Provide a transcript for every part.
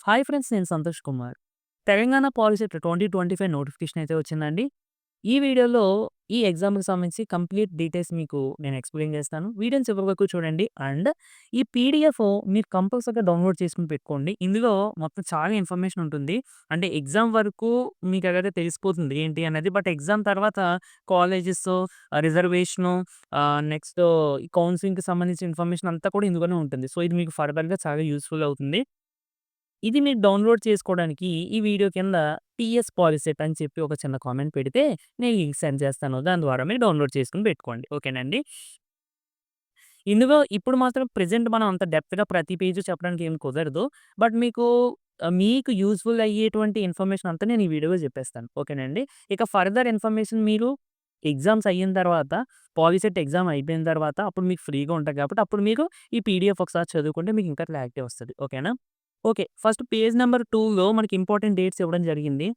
Hi friends. నేను Santosh Kumar. Telangana POLYCET 2025 notification అయితే వచ్చిందండి. ఈ వీడియోలో ఈ ఎగ్జామ్‌కి సంబంధించి కంప్లీట్ డీటెయిల్స్ మీకు నేను ఎక్స్‌ప్లెయిన్ చేస్తాను. వీడియోని చివరి వరకు చూడండి. అండ్ ఈ పీడీఎఫ్ మీరు కంపల్సరీగా డౌన్‌లోడ్ చేసుకొని పెట్టుకోండి. ఇందులో మొత్తం చాలా ఇన్ఫర్మేషన్ ఉంటుంది. అంటే ఎగ్జామ్ వరకు మీకైతే తెలిసిపోతుంది ఏంటి అనేది. బట్ ఎగ్జామ్ తర్వాత కాలేజెస్, రిజర్వేషను, నెక్స్ట్ ఈ కౌన్సెలింగ్‌కి సంబంధించిన ఇన్ఫర్మేషన్ అంతా కూడా ఇందులోనే ఉంటుంది. సో, ఇది మీకు ఫర్దర్‌గా చాలా యూజ్‌ఫుల్ అవుతుంది. ఇది మీరు డౌన్‌లోడ్ చేసుకోవడానికి ఈ వీడియో కింద టీఎస్ పాలిసెట్ అని చెప్పి ఒక చిన్న కామెంట్ పెడితే నేను లింక్ సెండ్ చేస్తాను. దాని ద్వారా మీరు డౌన్‌లోడ్ చేసుకొని పెట్టుకోండి. ఓకేనండి. ఇందులో ఇప్పుడు మాత్రం ప్రెజెంట్ మనం అంత డెప్త్‌గా ప్రతి పేజు చెప్పడానికి ఏమి కుదరదు. బట్ మీకు యూజ్‌ఫుల్ అయ్యేటువంటి ఇన్ఫర్మేషన్ అంతా నేను ఈ వీడియోలో చెప్పేస్తాను. ఓకేనండి. ఇక ఫర్దర్ ఇన్ఫర్మేషన్ మీరు ఎగ్జామ్స్ అయిన తర్వాత, పాలిసెట్ ఎగ్జామ్ అయిపోయిన తర్వాత అప్పుడు మీకు ఫ్రీగా ఉంటది కాబట్టి అప్పుడు మీరు ఈ పీడీఎఫ్ ఒకసారి చదువుకుంటే మీకు ఇంకా క్లారిటీ వస్తది. ఓకేనా? ఓకే. ఫస్ట్ పేజ్ నంబర్ 2లో మనకి ఇంపార్టెంట్ డేట్స్ ఇవ్వడం జరిగింది.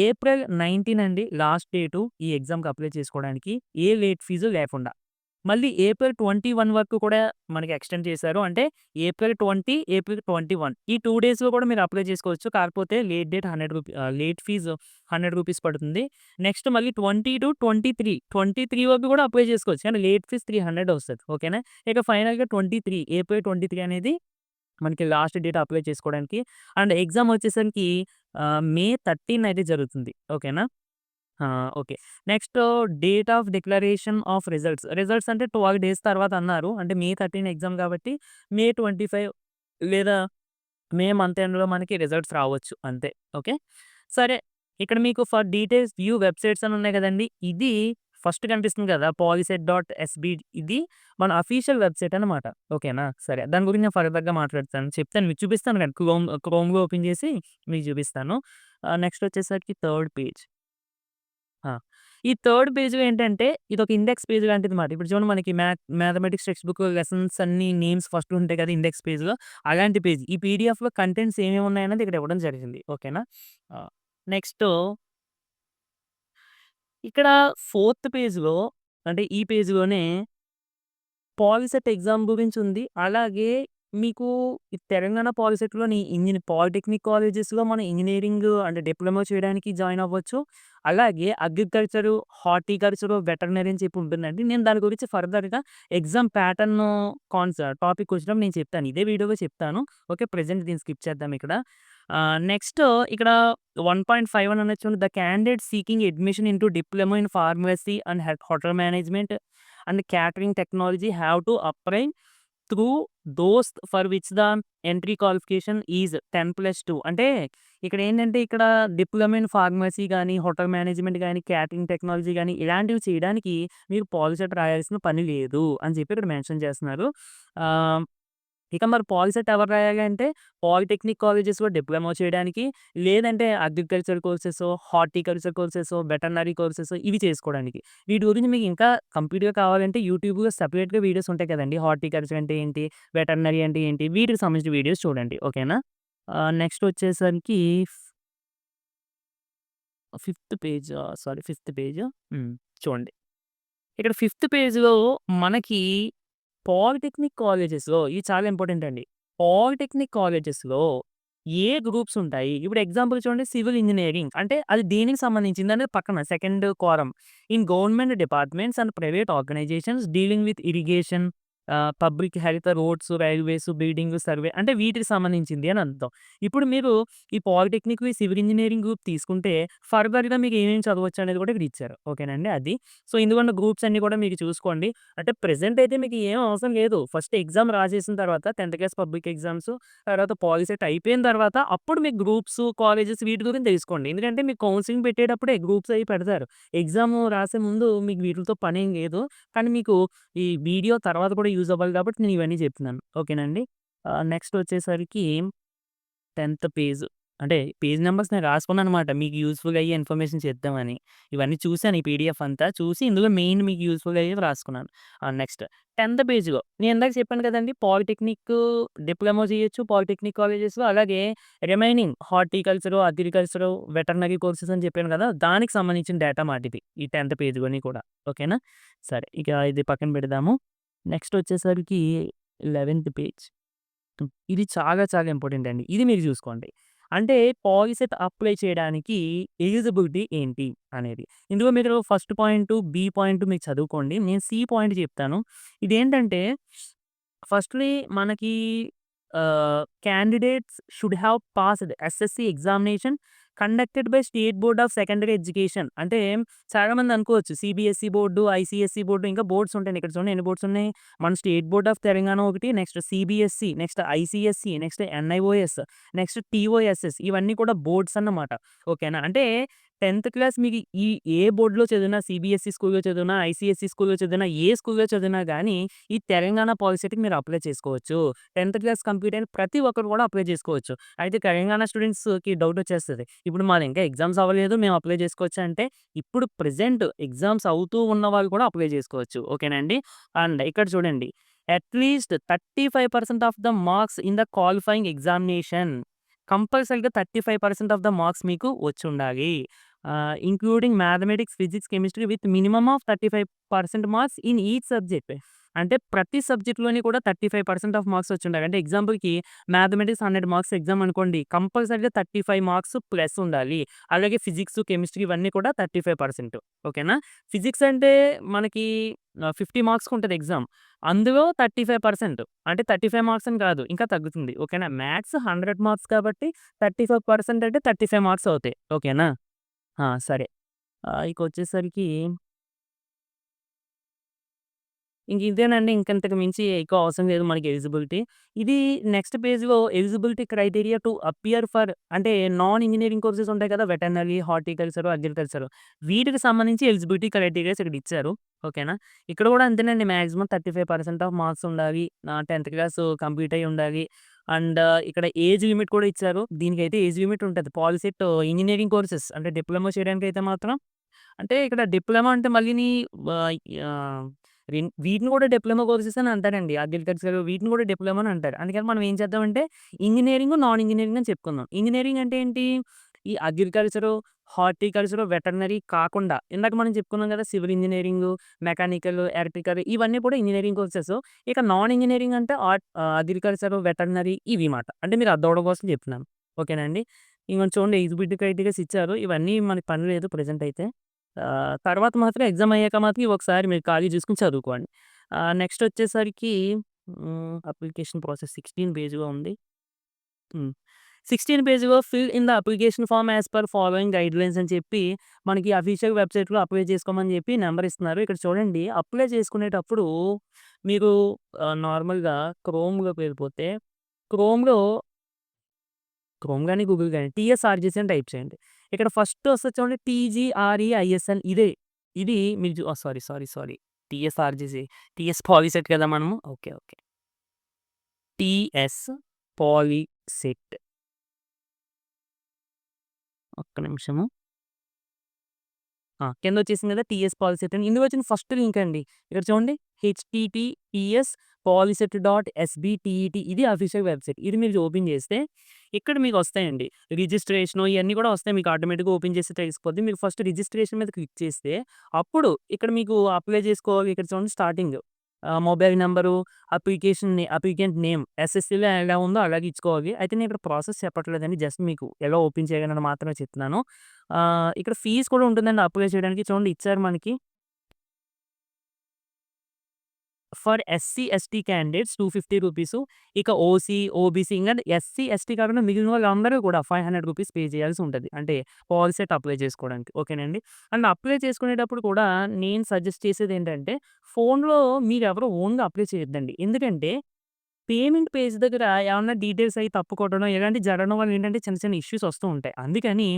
ఏప్రిల్ 19 అండి లాస్ట్ డేటు ఈ ఎగ్జామ్‌కి అప్లై చేసుకోవడానికి. ఏ లేట్ ఫీజు లేకుండా. మళ్ళీ ఏప్రిల్ 21 వరకు కూడా మనకి ఎక్స్‌టెండ్ చేశారు. అంటే ఏప్రిల్ 20, ఏప్రిల్ 21 ఈ 2 డేస్‌లో కూడా మీరు అప్లై చేసుకోవచ్చు. కాకపోతే లేట్ ఫీజు రూ. 100 పడుతుంది. నెక్స్ట్ మళ్ళీ 20-23 వరకు కూడా అప్లై చేసుకోవచ్చు. కానీ లేట్ ఫీజ్ 300 వస్తది. ఓకేనా? ఇక ఫైనల్‌గా ఏప్రిల్ 23 అనేది మనకి లాస్ట్ డేట్ అప్లై చేసుకోవడానికి. అండ్ ఎగ్జామ్ వచ్చేసరికి మే 13 అయితే జరుగుతుంది. ఓకేనా? Okay. Next date of declaration of results. Results అంటే 12 డేస్ తర్వాత అన్నారు. అంటే మే 13 ఎగ్జామ్ కాబట్టి మే 25 లేదా మే మంత్ ఎండ్‌లో మనకి రిజల్ట్స్ రావచ్చు అంతే. ఓకే. సరే. ఇక్కడ మీకు ఫర్ డీటెయిల్స్ వ్యూ వెబ్‌సైట్స్ అని ఉన్నాయి కదండీ! ఇది ఫస్ట్ కనిపిస్తుంది కదా! policy.sb ఇది మన అఫీషియల్ వెబ్‌సైట్ అనమాట. ఓకేనా? సరే. దాని గురించి నేను ఫర్దర్‌గా మాట్లాడతాను. చెప్తాను మీకు చూపిస్తాను నేను క్రోమ్‌లో ఓపెన్ చేసి మీకు చూపిస్తాను. నెక్స్ట్ వచ్చేసరికి థర్డ్ పేజ్. ఆ! ఈ థర్డ్ పేజ్‌లో ఏంటంటే ఇదొక ఇండెక్స్ పేజ్ లాంటిదిమాట. ఇప్పుడు చూడండి మనకి మ్యాథమెటిక్స్ టెక్స్ట్ బుక్ లెసన్స్ అన్నీ నేమ్స్ ఫస్ట్ ఉంటాయి కదా! ఇండెక్స్ పేజ్‌లో అలాంటి పేజ్. ఈ పీడీఎఫ్‌లో కంటెంట్స్ ఏమేమి ఉన్నాయన్నది ఇక్కడ ఇవ్వడం జరిగింది. ఓకేనా? నెక్స్టు ఇక్కడ ఫోర్త్ పేజ్‌లో అంటే ఈ పేజ్‌లోనే పాలిసెట్ ఎగ్జామ్ గురించుంది. అలాగే మీకు ఈ తెలంగాణ పాలిసెట్‌లోని పాలిటెక్నిక్ కాలేజెస్‌లో మనం ఇంజినీరింగ్ అంటే డిప్లొమా చేయడానికి జాయిన్ అవ్వచ్చు. అలాగే అగ్రికల్చరు, హార్టికల్చరు, వెటర్నరీ అని చెప్పి ఉంటుందండి. నేను దాని గురించి ఫర్దర్‌గా ఎగ్జామ్ ప్యాటర్న్ టాపిక్ వచ్చినప్పుడు నేను చెప్తాను. ఇదే వీడియోలో చెప్తాను. ఓకే. ప్రెజెంట్ దీన్ని స్కిప్ చేద్దాం ఇక్కడ. నెక్స్ట్ ఇక్కడ 1.5 అనొచ్చు. The candidate seeking admission into diploma in pharmacy and hotel management and catering technology have to apply through those for which the entry qualification is 10+2 అంటే ఇక్కడ డిప్లొమా ఇన్ ఫార్మసీ గాని, hotel management గాని, catering technology గాని ఇలాంటివి చేయడానికి మీరు POLYCET రాయాల్సిన పని లేదు అని చెప్పి ఇక్కడ మెన్షన్ చేస్తున్నారు. ఆహ్ ఇక మరి పాలిసెట్ ఎవరు రాయాలి అంటే, పాలిటెక్నిక్ కాలేజెస్‌లో డిప్లొమా చేయడానికి, లేదంటే అగ్రికల్చర్ కోర్సెసో, హార్టికల్చర్ కోర్సెసో, వెటర్నరీ కోర్సెసో ఇవి చేసుకోవడానికి. వీటి గురించి మీకు ఇంకా కంప్లీట్‌గా కావాలంటే యూట్యూబ్‌లో సెపరేట్‌గా వీడియోస్ ఉంటాయి కదండీ! హార్టికల్చర్ అంటే ఏంటి? వెటర్నరీ అంటే ఏంటి? వీటికి సంబంధించిన వీడియోస్ చూడండి. ఓకేనా? నెక్స్ట్ వచ్చేసరికి ఫిఫ్త్ పేజ్. హ్మ్. చూడండి. ఇక్కడ ఫిఫ్త్ పేజ్‌లో మనకి పాలిటెక్నిక్ కాలేజెస్‌లో ఇది చాలా ఇంపార్టెంట్ అండి. పాలిటెక్నిక్ కాలేజెస్‌లో ఏ గ్రూప్స్ ఉంటాయి? ఇప్పుడు ఎగ్జాంపుల్ చూడండి సివిల్ ఇంజినీరింగ్ అంటే అది దేనికి సంబంధించింది అనేది పక్కన second column. In government departments and private organizations dealing with irrigation, public health, roads, railways, building survey అంటే వీటికి సంబంధించింది అని అర్థం. ఇప్పుడు మీరు ఈ పాలిటెక్నిక్, సివిల్ ఇంజినీరింగ్ గ్రూప్ తీసుకుంటే ఫర్దర్‌గా మీకు ఏమేమి చదవచ్చు అనేది కూడా ఇక్కడ ఇచ్చారు. ఓకేనండి అది. సో, ఇందులో గ్రూప్స్ అన్నీ కూడా మీకు చూసుకోండి. అంటే ప్రెజెంట్ అయితే మీకు ఏం అవసరం లేదు. ఫస్ట్ ఎగ్జామ్ రాసేసిన తర్వాత 10థ్ క్లాస్ పబ్లిక్ ఎగ్జామ్స్, తర్వాత పాలిసెట్ అయిపోయిన తర్వాత అప్పుడు మీకు గ్రూప్స్, కాలేజెస్ వీటి గురించి తెలుసుకోండి. ఎందుకంటే మీకు కౌన్సెలింగ్ పెట్టేటప్పుడే గ్రూప్స్ అయి పెడతారు. ఎగ్జామ్ రాసే ముందు మీకు వీటిలతో పనేం లేదు. కానీ మీకు ఈ వీడియో తర్వాత కూడా యూజ్ అవ్వాలి కాబట్టి నేను ఇవన్నీ చెప్తున్నాను. ఓకేనండి. నెక్స్ట్ వచ్చేసరికి 10థ్ పేజ్. అంటే పేజ్ నంబర్స్ నేను రాసుకున్నాననమాట. మీకు యూజ్‌ఫుల్ అయ్యే ఇన్ఫర్మేషన్ చెప్దామని. ఇవన్నీ చూసాను ఈ పీడీఎఫ్ అంతా. చూసి ఇందులో మెయిన్ మీకు యూజ్‌ఫుల్ అయ్యేవి రాసుకున్నాను. నెక్స్ట్ 10థ్ పేజ్‌లో నేను ఇందాక చెప్పాను కదండీ! పాలిటెక్నిక్ డిప్లొమా చేయొచ్చు పాలిటెక్నిక్ కాలేజెస్‌లో. అలాగే remaining horticulture, agriculture, veterinary courses అని చెప్పాను కదా! దానికి సంబంధించిన డేటా మాటిది. ఈ 10థ్ పేజ్‌లోని కూడా. ఓకేనా? సరే. ఇక ఇది పక్కన పెడదాము. నెక్స్ట్ వచ్చేసరికి 11థ్ పేజ్. ఇది చాలా చాలా ఇంపార్టెంట్ అండి. ఇది మీరు చూసుకోండి. అంటే పాలిసెట్ అప్లై చేయడానికి ఎలిజిబిలిటీ ఏంటి అనేది. ఇందులో మీరు ఫస్ట్ పాయింటు, బి పాయింట్ మీరు చదువుకోండి. నేను సి పాయింట్ చెప్తాను. ఇదేంటంటే ఫస్ట్‌లీ మనకి candidates should have passed SSC examination conducted by state board of secondary education. అంటే చాలామంది అనుకోవచ్చు సీబీఎస్‌ఈ బోర్డు, ఐసీఎస్‌ఈ బోర్డు ఇంకా బోర్డ్స్ ఉంటాయండి. ఇక్కడ చూడండి ఎన్ని బోర్డ్స్ ఉన్నాయి. మన స్టేట్ బోర్డ్ ఆఫ్ తెలంగాణ ఒకటి, next CBSE, next ICSE, next NIOS, next TOSS ఇవన్నీ కూడా బోర్డ్స్ అన్నమాట. ఓకేనా. అంటే 10థ్ క్లాస్ మీకు ఈ ఏ బోర్డ్‌లో చదివినా సీబీఎస్‌ఈ స్కూల్‌లో చదివినా, ఐసీఎస్‌ఈ స్కూల్‌లో చదివినా, ఏ స్కూల్‌లో చదివినా గానీ ఈ తెలంగాణ పాలిసెట్‌కి మీరు అప్లై చేసుకోవచ్చు. 10థ్ క్లాస్ కంప్లీట్ అయిన ప్రతి ఒక్కరు కూడా అప్లై చేసుకోవచ్చు. అయితే తెలంగాణ స్టూడెంట్స్‌కి డౌట్ వచ్చేస్తది. ఇప్పుడు మాది ఇంకా ఎగ్జామ్స్ అవ్వలేదు. మేము అప్లై చేసుకోవచ్చా అంటే, ఇప్పుడు ప్రెజెంట్ ఎగ్జామ్స్ అవుతూ ఉన్న వాళ్ళు కూడా అప్లై చేసుకోవచ్చు. ఓకేనండి. అండ్ ఇక్కడ చూడండి. At least 35% of the marks in the qualifying examination. కంపల్సరీగా 35% ఆఫ్ ద మార్క్స్ మీకు వచ్చుండాలి. Including mathematics, physics, chemistry with minimum of 35% marks in each subject. అంటే ప్రతి సబ్జెక్ట్‌లోని కూడా 35% ఆఫ్ మార్క్స్ వచ్చుండాలి. అంటే ఎగ్జాంపుల్‌కి మ్యాథమెటిక్స్ 100 మార్క్స్ ఎగ్జామ్ అనుకోండి. కంపల్సరీగా 35 మార్క్స్ ప్లస్ ఉండాలి. అలాగే ఫిజిక్స్, కెమిస్ట్రీ ఇవన్నీ కూడా 35%. ఓకేనా. ఫిజిక్స్ అంటే మనకి 50 మార్క్స్‌కి ఉంటది ఎగ్జామ్. అందులో 35% అంటే 35 మార్క్స్ అని కాదు. ఇంకా తగ్గుతుంది. ఓకేనా. మ్యాథ్స్ 100 మార్క్స్ కాబట్టి 35% అంటే 35 మార్క్స్ అవుతాయి. ఓకేనా. సరే. ఇకొచ్చేసరికి ఇంక ఇదేనండి. ఇంకంతకు మించి ఎక్కువ అవసరం లేదు మనకి ఎలిజిబిలిటీ. ఇది నెక్స్ట్ పేజ్‌లో eligibility criteria to appear for అంటే నాన్ ఇంజినీరింగ్ కోర్సెస్ ఉంటాయి కదా! వెటర్నరీ, హార్టికల్చర్, అగ్రికల్చర్ వీటికి సంబంధించి ఎలిజిబిలిటీ క్రైటీరియాస్ ఇక్కడ ఇచ్చారు. ఓకేనా. ఇక్కడ కూడా అంతేనండి. మాక్సిమం 35% ఆఫ్ మార్క్స్ ఉండాలి. 10థ్ క్లాస్ కంప్లీట్ అయ్యి ఉండాలి. అండ్ ఇక్కడ ఏజ్ లిమిట్ కూడా ఇచ్చారు. దీనికైతే ఏజ్ లిమిట్ ఉంటది. పాలిసెట్ ఇంజినీరింగ్ కోర్సెస్ అంటే డిప్లొమా చేయడానికైతే మాత్రం అంటే ఇక్కడ డిప్లొమా అంటే మళ్ళీని ఆహ్, ఆహ్, వీటిని కూడా డిప్లొమా కోర్సెస్ అని అంటారండి. అగ్రికల్చర్ వీటిని కూడా డిప్లొమా అని అంటారు. అందుకని మనం ఏం చేద్దామంటే ఇంజినీరింగ్, నాన్ ఇంజినీరింగ్ అని చెప్పుకుందాం. ఇంజినీరింగ్ అంటే ఏంటి? ఈ అగ్రికల్చరు, హార్టికల్చరు, వెటర్నరీ కాకుండా ఇందాక మనం చెప్పుకున్నాం కదా! సివిల్ ఇంజినీరింగు, మెకానికల్, ఎలక్ట్రికల్ ఇవన్నీ కూడా ఇంజినీరింగ్ కోర్సెస్. ఇక నాన్ ఇంజినీరింగ్ అంటే అగ్రికల్చరు, వెటర్నరీ ఇవి మాట. అంటే మీరు అర్థం అవ్వడం కోసం చెప్తున్నాను. ఓకేనా అండి. ఇంగోండి చూడండి ఎలిజిబిలిటీ క్రైటీరియాస్ ఇచ్చారు. ఇవన్నీ మనకి పని లేదు ప్రెజెంట్ అయితే. తర్వాత మాత్రం ఎగ్జామ్ అయ్యాక మాత్రం ఇవి ఒకసారి మీరు ఖాళీ చూసుకొని చదువుకోండి. నెక్స్ట్ వచ్చేసరికి అప్లికేషన్ ప్రాసెస్ 16 పేజ్‌గా ఉంది. హ్మ్. 16 పేజ్‌లో fill in the application form as per following guidelines అని చెప్పి మనకి అఫీషియల్ వెబ్‌సైట్‌లో అప్లై చేసుకోమని చెప్పి నంబర్ ఇస్తున్నారు. ఇక్కడ చూడండి అప్లై చేసుకునేటప్పుడు మీరు నార్మల్‌గా క్రోమ్‌లోకి వెళ్ళిపోతే క్రోమ్‌లో క్రోమ్ గాని, గూగుల్ గాని టీఎస్ఆర్‌జీసీ అని టైప్ చేయండి. ఇక్కడ ఫస్ట్ వస్తది చూడండి టీజీఆర్‌ఈఐఎస్ఎన్ ఇదే. ఇది మీరు సారీ. టీఎస్ఆర్‌జీసీ టీఎస్ పాలిసెట్ కదా మనము. ఓకే. TS POLYCET. ఒక్క నిమిషము. కిందొచ్చేసింది కదా! టీఎస్ పాలిసెట్ అని. ఇందులో వచ్చిన ఫస్ట్ లింక్ అండి. ఇక్కడ చూడండి హెచ్‌టిటిపిఎస్ పాలిసెట్.ఎస్‌బిటిఇటి ఇది అఫీషియల్ వెబ్‌సైట్. ఇది మీరు ఓపెన్ చేస్తే ఇక్కడ మీకు వస్తాయండి. రిజిస్ట్రేషను ఇయన్నీ కూడా వస్తాయి. మీకు ఆటోమేటిక్‌గా ఓపెన్ చేస్తే తెలిసిపోద్ది. మీరు ఫస్ట్ రిజిస్ట్రేషన్ మీద క్లిక్ చేస్తే అప్పుడు ఇక్కడ మీకు అప్లై చేసుకోవాలి. ఇక్కడ చూడండి starting mobile number, applicant name ఎస్ఎస్‌సిలో ఎలా ఉందో అలాగే ఇచ్చుకోవాలి. అయితే నేను ఇక్కడ ప్రాసెస్ చెప్పట్లేదండి. జస్ట్ మీకు ఎలా ఓపెన్ చేయాలని మాత్రమే చెప్తున్నాను. ఇక్కడ ఫీజ్ కూడా ఉంటుందండి అప్లై చేయడానికి. చూడండి ఇచ్చారు మనకి. ఫర్ ఎస్సీ, ఎస్టీ క్యాండిడేట్స్ రూ. 250 ఇక ఓసీ, ఓబీసీ ఇంగా ఎస్సీ, ఎస్టీ కాకుండా మిగిలిన వాళ్ళందరూ కూడా రూ. 500 పే చేయాల్సి ఉంటది. అంటే పాలిసెట్ అప్లై చేసుకోవడానికి. ఓకేనండి. అండ్ అప్లై చేసుకునేటప్పుడు కూడా నేను సజెస్ట్ చేసేదేంటంటే ఫోన్‌లో మీరెవరు ఓన్‌గా అప్లై చేయొద్దండి. ఎందుకంటే పేమెంట్ పేజ్ దగ్గర ఏమన్నా డీటెయిల్స్ అయి తప్పు కొట్టడం ఇలాంటివి జరగడం వల్ల ఏంటంటే చిన్న చిన్న ఇష్యూస్ వస్తూ ఉంటాయి. అందుకని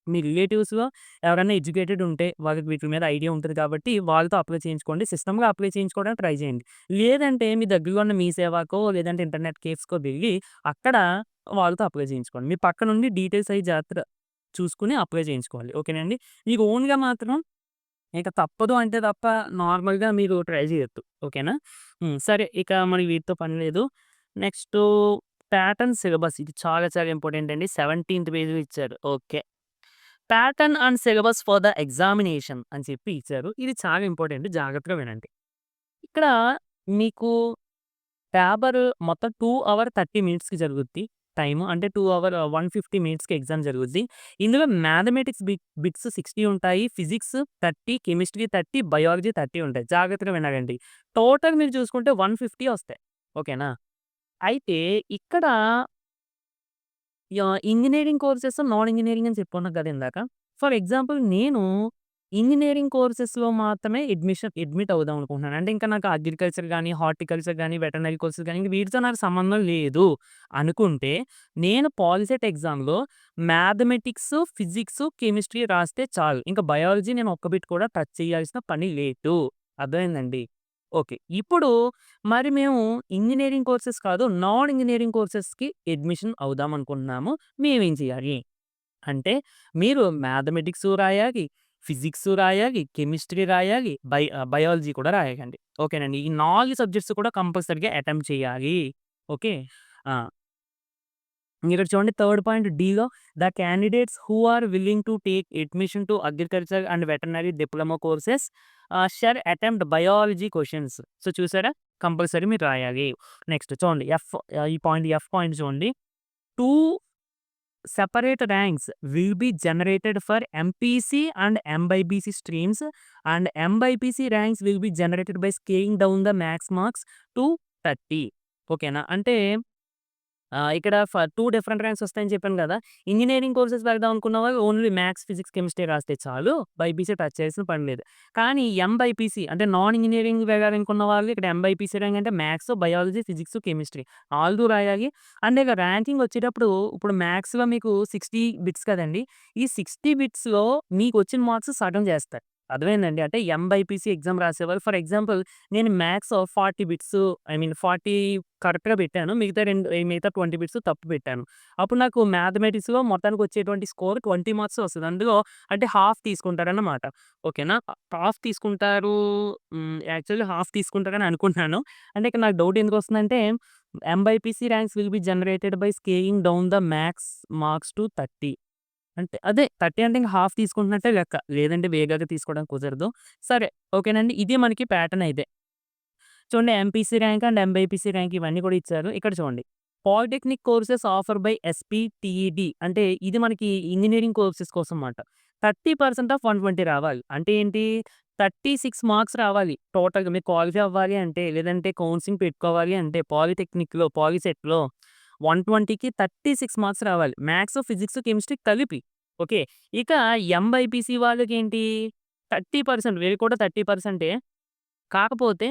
మీ రిలేటివ్స్‌లో ఎవరైనా ఎడ్యుకేటెడ్ ఉంటే వాళ్ళకి వీటి మీద ఐడియా ఉంటది కాబట్టి వాళ్ళతో అప్లై చేయించుకోండి. సిస్టమ్‌లో అప్లై చేయించుకోవడానికి ట్రై చేయండి. లేదంటే మీ దగ్గరలో ఉన్న మీ సేవకో లేదంటే ఇంటర్నెట్ కేఫ్స్‌కో వెళ్లి అక్కడ వాళ్ళతో అప్లై చేయించుకోండి. మీ పక్కనుండి డీటెయిల్స్ అయి జాగ్రత్తగా చూసుకొని అప్లై చేయించుకోవాలి. ఓకేనండి. మీకు ఓన్‌గా మాత్రం ఇక తప్పదు అంటే తప్ప నార్మల్‌గా మీరు ట్రై చేయొద్దు. ఓకేనా? సరే ఇక మనకి వీటితో పని లేదు. నెక్స్టు ప్యాటర్న్ సిలబస్ ఇది చాలా చాలా ఇంపార్టెంట్ అండి. 17థ్ పేజ్‌లో ఇచ్చారు. Okay. Pattern and syllabus for the examination అని చెప్పి ఇచ్చారు. ఇది చాలా ఇంపార్టెంట్ జాగ్రత్తగా వినండి. ఇక్కడ మీకు పేపర్ మొత్తం 2 అవర్ 30 మినిట్స్‌కి జరుగుద్ది టైము. అంటే 2 అవర్ 150 మినిట్స్‌కి ఎగ్జామ్ జరుగుద్ది. ఇందులో మ్యాథమెటిక్స్ బిట్స్ 60 ఉంటాయి. ఫిజిక్స్ 30, కెమిస్ట్రీ 30, బయాలజీ 30 ఉంటాయి. జాగ్రత్తగా వినాలండి. టోటల్ మీరు చూసుకుంటే 150 వస్తాయి. ఓకేనా? అయితే ఇక్కడ ఇంజినీరింగ్ కోర్సెస్, నాన్ ఇంజినీరింగ్ అని చెప్పుకున్నాం కదా ఇందాక. ఫర్ ఎగ్జాంపుల్ నేను ఇంజినీరింగ్ కోర్సెస్‌లో మాత్రమే అడ్మిట్ అవుదాం అనుకుంటున్నాను. అంటే ఇంకా నాకు అగ్రికల్చర్ గాని, హార్టికల్చర్ గాని, వెటర్నరీ కోర్సెస్ గాని వీటితో నాకు సంబంధం లేదు అనుకుంటే, నేను పాలిసెట్ ఎగ్జామ్‌లో మ్యాథమెటిక్స్, ఫిజిక్స్, కెమిస్ట్రీ రాస్తే చాలు. ఇంకా బయాలజీ నేను ఒక్క బిట్ కూడా టచ్ చేయాల్సిన పని లేదు. అర్థమైందండి? ఓకే. ఇప్పుడు మరి మేము ఇంజినీరింగ్ కోర్సెస్ కాదు, నాన్ ఇంజినీరింగ్ కోర్సెస్‌కి అడ్మిషన్ అవుదాం అనుకుంటున్నాము. మేమేం చేయాలి? అంటే మీరు మ్యాథమెటిక్స్ రాయాలి, ఫిజిక్స్ రాయాలి, కెమిస్ట్రీ రాయాలి, బయాలజీ కూడా రాయాలండి. ఓకేనండి. ఈ 4 సబ్జెక్ట్స్ కూడా కంపల్సరీగా అటెంప్ట్ చేయాలి. ఓకే. ఆ! ఇక్కడ చూడండి థర్డ్ పాయింట్ డీలో the candidates who are willing to take admission to agriculture and veterinary diploma courses shall attempt biology questions. So, చూసారా? కంపల్సరీ మీరు రాయాలి. నెక్స్ట్ చూడండి ఈ పాయింట్ ఎఫ్ పాయింట్ చూడండి. 2 separate ranks will be generated for MPC and MBBC streams, and MBBC ranks will be generated by scaling down the max marks to 30. ఓకేనా? అంటే ఇక్కడ 2 different ranks వస్తాయని చెప్పాను గదా! ఇంజినీరింగ్ కోర్సెస్ వెళ్దాం అనుకున్న వాళ్ళు ఓన్లీ మ్యాథ్స్, ఫిజిక్స్, కెమిస్ట్రీ రాస్తే చాలు. బైపీసీ టచ్ చేయాల్సిన పని లేదు. కానీ ఎంబైపీసీ అంటే నాన్ ఇంజినీరింగ్ వెళ్ళాలనుకున్న వాళ్ళు ఇక్కడ ఎంబైపీసీ ర్యాంక్ అంటే మ్యాథ్స్, బయాలజీ, ఫిజిక్స్, కెమిస్ట్రీ 4 రాయాలి. అండ్ ఇక ర్యాంకింగ్ వచ్చేటప్పుడు ఇప్పుడు మ్యాథ్స్‌లో మీకు 60 బిట్స్ కదండీ! ఈ 60 బిట్స్‌లో మీకొచ్చిన మార్క్స్ సగం చేస్తారు. అర్థమైందండి? అంటే ఎంబైపీసీ ఎగ్జామ్ రాసేవాళ్ళు ఫర్ ఎగ్జాంపుల్ నేను మ్యాథ్స్ 40 బిట్స్ 40 కరెక్ట్‌గా పెట్టాను. మిగతా 20 బిట్స్ తప్పు పెట్టాను. అప్పుడు నాకు మ్యాథమెటిక్స్‌లో మొత్తానికి వచ్చేటువంటి స్కోర్ 20 మార్క్స్ వస్తది. అందులో అంటే హాఫ్ తీసుకుంటారన్నమాట. ఓకేనా? హాఫ్ తీసుకుంటారు. యాక్చువల్లీ హాఫ్ తీసుకుంటారని అనుకుంటున్నాను. అంటే ఇక్కడ నాకు డౌట్ ఎందుకొస్తుందంటే MBiPC ranks will be generated by scaling down the maths marks to 30. అంటే అదే 30 అంటే ఇంక హాఫ్ తీసుకుంటున్నట్టే లెక్క. లేదంటే వేగంగా తీసుకోవడానికి కుదరదు. సరే. ఓకేనండి. ఇది మనకి ప్యాటర్న్ అయితే. చూడండి MPC rank and MBiPC rank ఇవన్నీ కూడా ఇచ్చారు. ఇక్కడ చూడండి. పాలిటెక్నిక్ కోర్సెస్ ఆఫర్ బై ఎస్‌పీటీఈటీ అంటే ఇది మనకి ఇంజినీరింగ్ కోర్సెస్ కోసం మాట. 30% ఆఫ్ 120 రావాలి. అంటే ఏంటి? 36 మార్క్స్ రావాలి. టోటల్‌గా మీరు క్వాలిఫై అవ్వాలి అంటే, లేదంటే కౌన్సెలింగ్ పెట్టుకోవాలి అంటే పాలిటెక్నిక్‌లో, పాలిసెట్‌లో 120కి 36 మార్క్స్ రావాలి. మ్యాథ్స్, ఫిజిక్స్, కెమిస్ట్రీ కలిపి. ఓకే. ఇక ఎంబైపీసీ వాళ్ళకేంటి 30% వీళ్ళకి కూడా 30%. కాకపోతే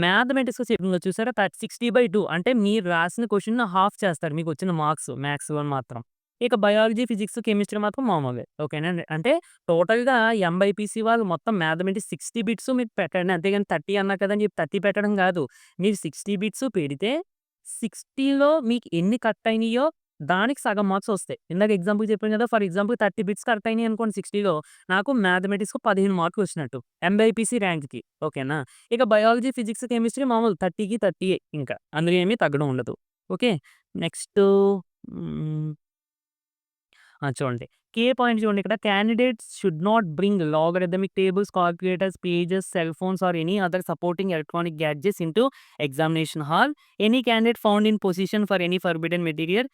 మ్యాథమెటిక్స్‌లో చెప్పిందో చూసారా? 60/2 అంటే మీరు రాసిన క్వెషన్ హాఫ్ చేస్తారు మీకొచ్చిన మార్క్స్ మ్యాథ్స్‌లో మాత్రం. ఇక బయాలజీ, ఫిజిక్స్, కెమిస్ట్రీ మాత్రం మామూలే. ఓకేనండి. అంటే టోటల్‌గా ఎంబైపీసీ వాళ్ళు మొత్తం మ్యాథమెటిక్స్ 60 బిట్స్ మీరు పెట్టండి. అంతేగాని 30 అన్నా కదా అని చెప్పి 30 పెట్టడం కాదు. మీరు 60 బిట్స్ పెడితే 60లో మీకు ఎన్ని కట్ అయినాయో దానికి సగం మార్క్స్ వస్తాయి. ఇందాక ఎగ్జాంపుల్ చెప్పాను కదా! ఫర్ ఎగ్జాంపుల్ 30 బిట్స్ కట్ అయినాయి అనుకోండి 60లో నాకు మ్యాథమెటిక్స్‌కి 15 మార్కులు వచ్చినట్టు. ఎంబైపీసీ ర్యాంక్‌కి. ఓకేనా? ఇక బయాలజీ, ఫిజిక్స్, కెమిస్ట్రీ మామూలు 30కి 30 ఇంకా. అందులో ఏమి తగ్గడం ఉండదు. ఓకే. నెక్స్టు హ్మ్. చూడండి. కే పాయింట్ చూడండి ఇక్కడ candidates should not bring logarithmic tables, calculators, pages, cell phones or any other supporting electronic gadgets into examination hall. Any candidate found in possession for any forbidden material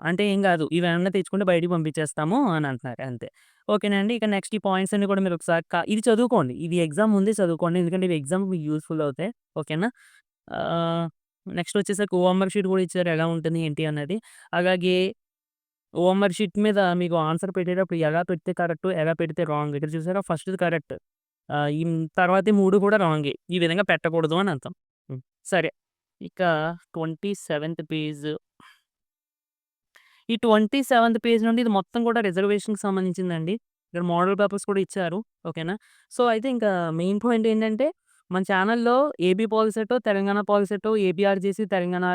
అంటే ఏం గాదు. ఇవేమన్నా తెచ్చుకుంటే బయటికి పంపించేస్తాము అని అంటున్నారు అంతే. ఓకేనండి. ఇక నెక్స్ట్ ఈ పాయింట్స్ అన్ని కూడా మీరు ఒకసారి ఇది చదువుకోండి. ఇది ఎగ్జామ్ ముందే చదువుకోండి. ఎందుకంటే ఇవి ఎగ్జామ్‌కి మీకు యూజ్‌ఫుల్ అవుతాయి. ఓకేనా? ఆహ్, నెక్స్ట్ వచ్చేసరికి హోంవర్క్ షీట్ కూడా ఇచ్చారు. ఎలా ఉంటుంది ఏంటి అన్నది. అలాగే హోంవర్క్ షీట్ మీద మీకు ఆన్సర్ పెట్టేటప్పుడు ఎలా పెడితే కరెక్ట్, ఎలా పెడితే రాంగ్. ఇక్కడ చూసారా ఫస్ట్‌ది కరెక్ట్. తర్వాతి 3 కూడా రాంగే. ఈ విధంగా పెట్టకూడదు అని అర్థం. హ్మ్. సరే. ఇక 27థ్ పేజ్. ఈ 27థ్ పేజ్ నుండి ఇది మొత్తం కూడా రిజర్వేషన్‌కి సంబంధించిందండి. ఇక్కడ మోడల్ పేపర్స్ కూడా ఇచ్చారు. ఓకేనా? సో, అయితే ఇంకా మెయిన్ పాయింట్ ఏంటంటే మన ఛానెల్‌లో AP POLYCET, Telangana POLYCET, APRJC, Telangana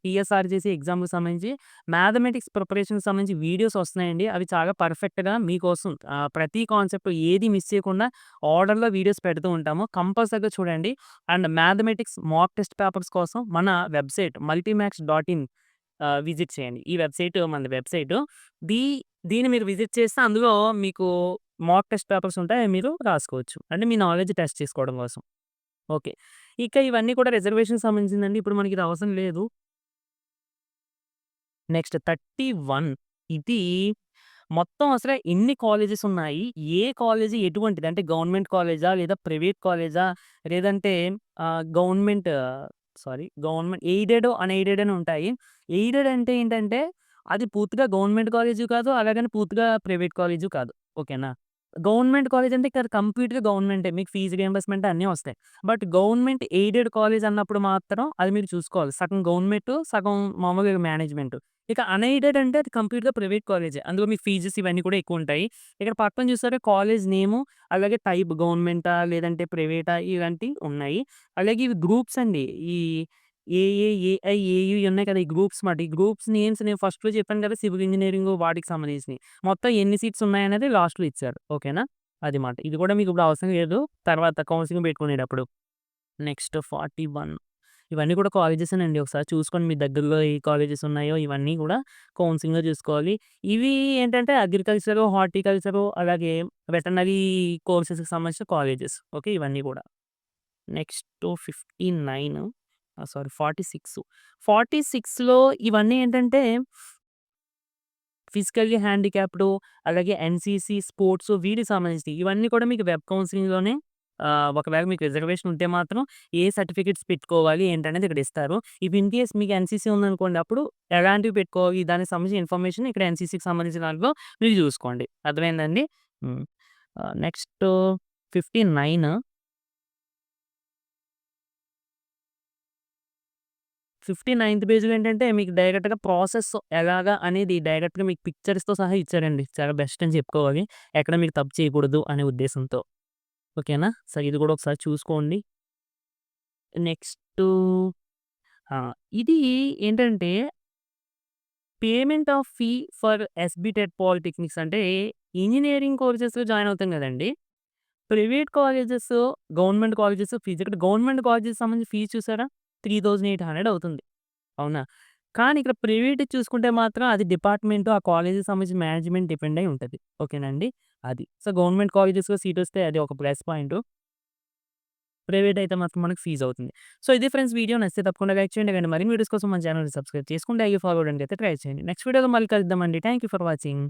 TSRJC ఎగ్జామ్‌కి సంబంధించి మ్యాథమెటిక్స్ ప్రిపరేషన్‌కి సంబంధించి వీడియోస్ వస్తున్నాయండి. అవి చాలా పర్ఫెక్ట్‌గా మీకోసం ప్రతి కాన్సెప్ట్ ఏది మిస్ చేయకుండా ఆర్డర్‌లో వీడియోస్ పెడుతూ ఉంటాము. కంపల్సరీగా చూడండి. And mathematics mock test papers కోసం మన వెబ్‌సైట్ multimax.in విజిట్ చేయండి. ఈ వెబ్‌సైట్ మనది వెబ్‌సైటు. దీ దీన్ని మీరు విజిట్ చేస్తే అందులో మీకు మాక్ టెస్ట్ పేపర్స్ ఉంటాయి. అవి మీరు రాసుకోవచ్చు. అంటే మీ నాలెడ్జ్ టెస్ట్ చేసుకోవడం కోసం. ఓకే. ఇక ఇవన్నీ కూడా రిజర్వేషన్‌కి సంబంధించిందండి. ఇప్పుడు మనకిది అవసరం లేదు. నెక్స్ట్ 31 ఇది మొత్తం అసల ఎన్ని కాలేజెస్ ఉన్నాయి? ఏ కాలేజీ ఎటువంటిది? అంటే గవర్నమెంట్ కాలేజా? లేదా ప్రైవేట్ కాలేజా? లేదంటే గవర్నమెంట్ ఎయిడెడ్, అన్‌ఎయిడెడ్ అని ఉంటాయి. ఎయిడెడ్ అంటే ఏంటంటే అది పూర్తిగా గవర్నమెంట్ కాలేజు కాదు. అలాగని పూర్తిగా ప్రైవేట్ కాలేజు కాదు. ఓకేనా? గవర్నమెంట్ కాలేజ్ అంటే ఇక్కడ కంప్లీట్‌గా గవర్నమెంటే. మీకు ఫీజ్ రియంబర్స్‌మెంట్ అన్నీ వస్తాయి. బట్ గవర్నమెంట్ ఎయిడెడ్ కాలేజ్ అన్నప్పుడు మాత్రం అది మీరు చూసుకోవాలి. సగం గవర్నమెంటు, సగం మామూలుగా మేనేజ్‌మెంటు. ఇక అన్‌ఎయిడెడ్ అంటే అది కంప్లీట్‌గా ప్రైవేట్ కాలేజే. అందులో మీ ఫీజెస్ ఇవన్నీ కూడా ఎక్కువుంటాయి. ఇక్కడ పక్కన చూసారా కాలేజ్ నేము, అలాగే టైప్ గవర్నమెంటా, లేదంటే ప్రైవేటా ఇలాంటివి ఉన్నాయి. అలాగే ఇవి గ్రూప్స్ అండి. ఈ ఏఏ, ఏఐ, ఏయూ ఉన్నాయి కదా! ఈ గ్రూప్స్ మాట. ఈ గ్రూప్స్ నేమ్స్ నేను ఫస్ట్‌లో చెప్పాను కదా! సివిల్ ఇంజినీరింగ్ వాటికి సంబంధించినయి. మొత్తం ఎన్ని సీట్స్ ఉన్నాయనేది లాస్ట్‌లో ఇచ్చారు. ఓకేనా? అది మాట. ఇది కూడా మీకు ఇప్పుడు అవసరం లేదు. తర్వాత కౌన్సెలింగ్ పెట్టుకునేటప్పుడు. నెక్స్ట్ 41 ఇవన్నీ కూడా కాలేజెసేనండి. ఒకసారి చూసుకోండి మీ దగ్గరలో ఏ కాలేజెస్ ఉన్నాయో ఇవన్నీ కూడా కౌన్సెలింగ్‌లో చూసుకోవాలి. ఇవి ఏంటంటే అగ్రికల్చరు, హార్టికల్చరు అలాగే వెటర్నరీ కోర్సెస్‌కి సంబంధించిన కాలేజెస్. ఓకే. ఇవన్నీ కూడా. Next 59 sorry 46. 46లో ఇవన్నీ ఏంటంటే ఫిజికల్లీ హ్యాండిక్యాప్డ్ అలాగే ఎన్‌సీసీ, స్పోర్ట్స్ వీటికి సంబంధించినయి. ఇవన్నీ కూడా మీకు వెబ్ కౌన్సెలింగ్‌లోనే ఒకవేళ మీకు రిజర్వేషన్ ఉంటే మాత్రం ఏ సర్టిఫికేట్స్ పెట్టుకోవాలి ఏంటనేది ఇక్కడ ఇస్తారు. ఇఫ్ ఇన్ కేస్ మీకు ఎన్‌సీసీ ఉందనుకోండి అప్పుడు ఎలాంటివి పెట్టుకోవాలి దానికి సంబంధించిన ఇన్ఫర్మేషన్ ఇక్కడ ఎన్‌సీసీకి సంబంధించిన దాంట్లో మీరు చూసుకోండి. అర్థమైందండి? హ్మ్. నెక్స్ట్ 59 59థ్ పేజ్‌లో ఏంటంటే మీకు డైరెక్ట్‌గా ప్రాసెస్ ఎలాగా అనేది డైరెక్ట్‌గా మీకు పిక్చర్స్‌తో సహా ఇచ్చారండి. చాలా బెస్ట్ అని చెప్పుకోవాలి. ఎక్కడ మీరు తప్పు చేయకూడదు అనే ఉద్దేశంతో. ఓకేనా? సో, ఇది కూడా ఒకసారి చూసుకోండి. నెక్స్టు ఇది ఏంటంటే payment of fee for SBTET polytechnics అంటే ఇంజినీరింగ్ కోర్సెస్‌లో జాయిన్ అవుతాం కదండీ! Private colleges, government colleges fees ఇక్కడ గవర్నమెంట్ కాలేజెస్ సంబంధించి ఫీజు చూసారా? 3800 అవుతుంది. అవునా? కానీ ఇక్కడ ప్రైవేట్‌ది చూసుకుంటే మాత్రం అది డిపార్ట్‌మెంటు, ఆ కాలేజ్‌కి సంబంధించిన మేనేజ్‌మెంట్ డిపెండ్ అయ్యి ఉంటది. ఓకేనండి? అది. సో, గవర్నమెంట్ కాలేజెస్‌లో సీటొస్తే అది ఒక ప్లస్ పాయింటు. ప్రైవేట్ అయితే మాత్రం మనకు ఫీజ్ అవుతుంది. సో, ఇది ఫ్రెండ్స్ వీడియో నచ్చితే తప్పకుండా లైక్ చేయండి. అండ్ మరిన్ని వీడియోస్ కోసం మన ఛానెల్‌ని సబ్స్క్రైబ్ చేసుకొని డైలీ ఫాలో అవ్వడానికైతే ట్రై చేయండి. నెక్స్ట్ వీడియోలో మళ్ళీ కలుద్దామండి. Thank you for watching.